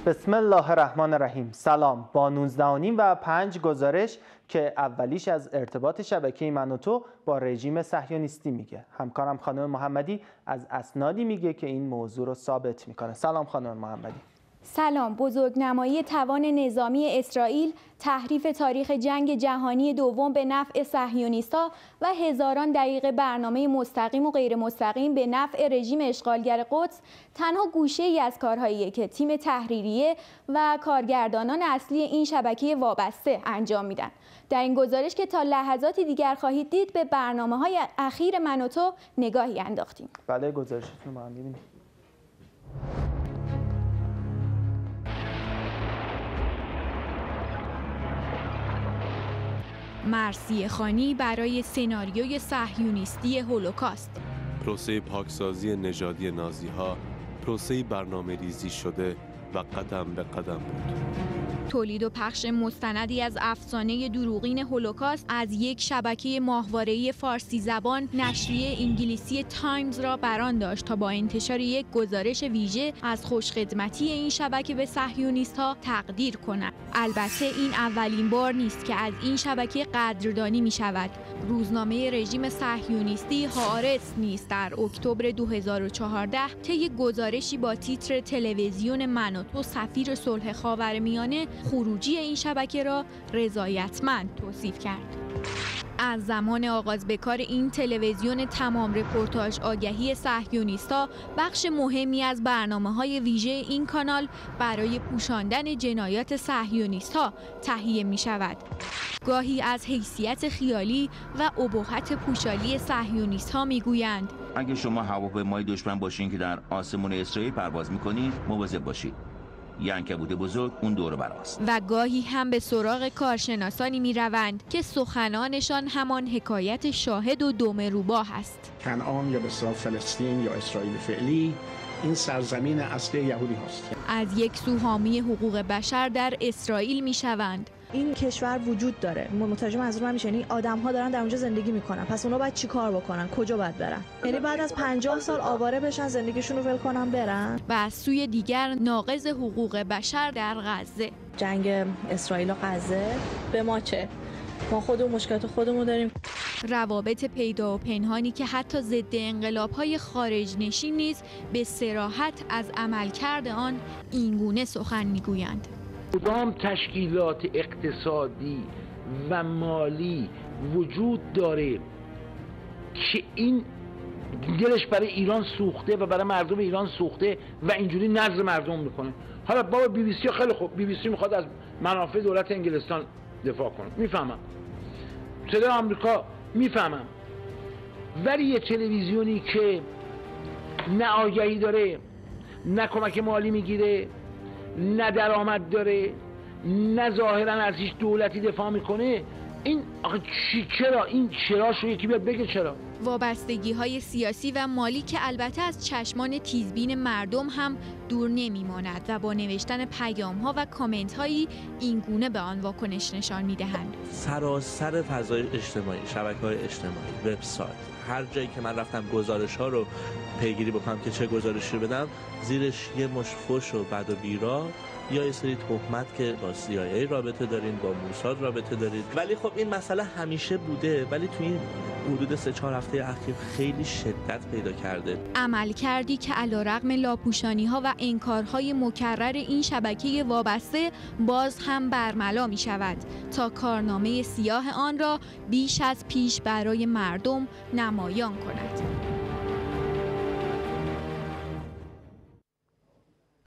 بسم الله الرحمن الرحیم. سلام. با 19 و 5 گزارش که اولیش از ارتباط شبکه من و تو با رژیم صهیونیستی میگه. همکارم خانم محمدی از اسنادی میگه که این موضوع رو ثابت میکنه. سلام خانم محمدی. سلام. بزرگنمایی توان نظامی اسرائیل، تحریف تاریخ جنگ جهانی دوم به نفع صهیونیست‌ها و هزاران دقیقه برنامه مستقیم و غیر مستقیم به نفع رژیم اشغالگر قدس تنها گوشه‌ای از کارهاییه که تیم تحریریه و کارگردانان اصلی این شبکه وابسته انجام میدن. در این گزارش که تا لحظاتی دیگر خواهید دید به برنامه‌های اخیر من و تو نگاهی انداختیم. بله، گزارشتون رو با هم ببینیم. مرثیه خوانی برای سناریوی صهیونیستی هولوکاست. پروسه پاکسازی نژادی نازی‌ها پروسه برنامه‌ریزی شده و قدم به قدم بود. تولید و پخش مستندی از افسانه دروغین هولوکاست از یک شبکه ماهواره‌ای فارسی زبان نشریه انگلیسی تایمز را برآن داشت تا با انتشار یک گزارش ویژه از خوشخدمتی این شبکه به صهیونیست‌ها تقدیر کند. البته این اولین بار نیست که از این شبکه قدردانی می‌شود. روزنامه رژیم صهیونیستی هآرتس نیز در اکتبر 2014 طی گزارشی با تیتر تلویزیون من و تو سفیر صلح خاورمیانه خروجی این شبکه را رضایتمند توصیف کرد. از زمان آغاز به کار این تلویزیون تمام رپورتاج آگهی صهیونیست‌ها بخش مهمی از برنامه‌های ویژه این کانال برای پوشاندن جنایات صهیونیست‌ها تهیه می‌شود. گاهی از حیثیت خیالی و اباحت پوشالی صهیونیست‌ها می‌گویند اگه شما هواپیمای دشمن باشین که در آسمون اسرائیل پرواز می‌کنید مواظب باشید. یه عنکبوت بزرگ اون دور براست. و گاهی هم به سراغ کارشناسانی می روند که سخنانشان همان حکایت شاهد و دم روباه است. کنعان یا به اصطلاح فلسطین یا اسرائیل فعلی این سرزمین اصلی یهودی هست. از یک سو حامی حقوق بشر در اسرائیل می شوند. این کشور وجود داره. مترجم از من میشه یعنی آدم‌ها دارن در اونجا زندگی میکنن. پس اونا باید چیکار بکنن؟ کجا باید برن؟ یعنی بعد از 50 سال آواره بشن زندگیشون رو ول کنن برن؟ و از سوی دیگر ناقض حقوق بشر در غزه. جنگ اسرائیل و غزه به ما چه؟ ما خودمون مشکلات خودمون داریم. روابط پیدا و پنهانی که حتی ضد انقلاب‌های خارج نشین نیز به صراحت از عملکرد آن اینگونه سخن میگویند. کدام تشکیلات اقتصادی و مالی وجود داره که این دلش برای ایران سوخته و برای مردم ایران سوخته و اینجوری نظر مردم میکنه؟ حالا بابا بی بی سی خیلی خوب، بی بی سی میخواد از منافع دولت انگلستان دفاع کنه، میفهمم. صدای آمریکا میفهمم. ولی یه تلویزیونی که نه آگهی داره، نه کمک مالی میگیره، نه درآمد داره، نه ظاهرا از هیچ دولتی دفاع میکنه، این آخه چرا؟ این چراشو یکی بیاد بگه چرا؟ وابستگی‌های سیاسی و مالی که البته از چشمان تیزبین مردم هم دور نمی‌ماند و با نوشتن پیام‌ها و کامنت‌هایی اینگونه به آن واکنش نشان می‌دهند. سراسر فضای اجتماعی، شبکه‌های اجتماعی، وبسایت، هر جایی که من رفتم گزارش‌ها رو پیگیری بکنم که چه گزارشی رو بدم، زیرش یه مش فحش و بد و بیرا یا یه سری تهمت که با CIA رابطه دارین، با موساد رابطه دارید. ولی خب این مسئله همیشه بوده، ولی توی این حدود 3-4 هفته اخیر خیلی شدت پیدا کرده. عمل کردی که علیرغم لاپوشانی‌ها و انکارهای مکرر این شبکه وابسته باز هم برملا می شود تا کارنامه سیاه آن را بیش از پیش برای مردم نمایان کند.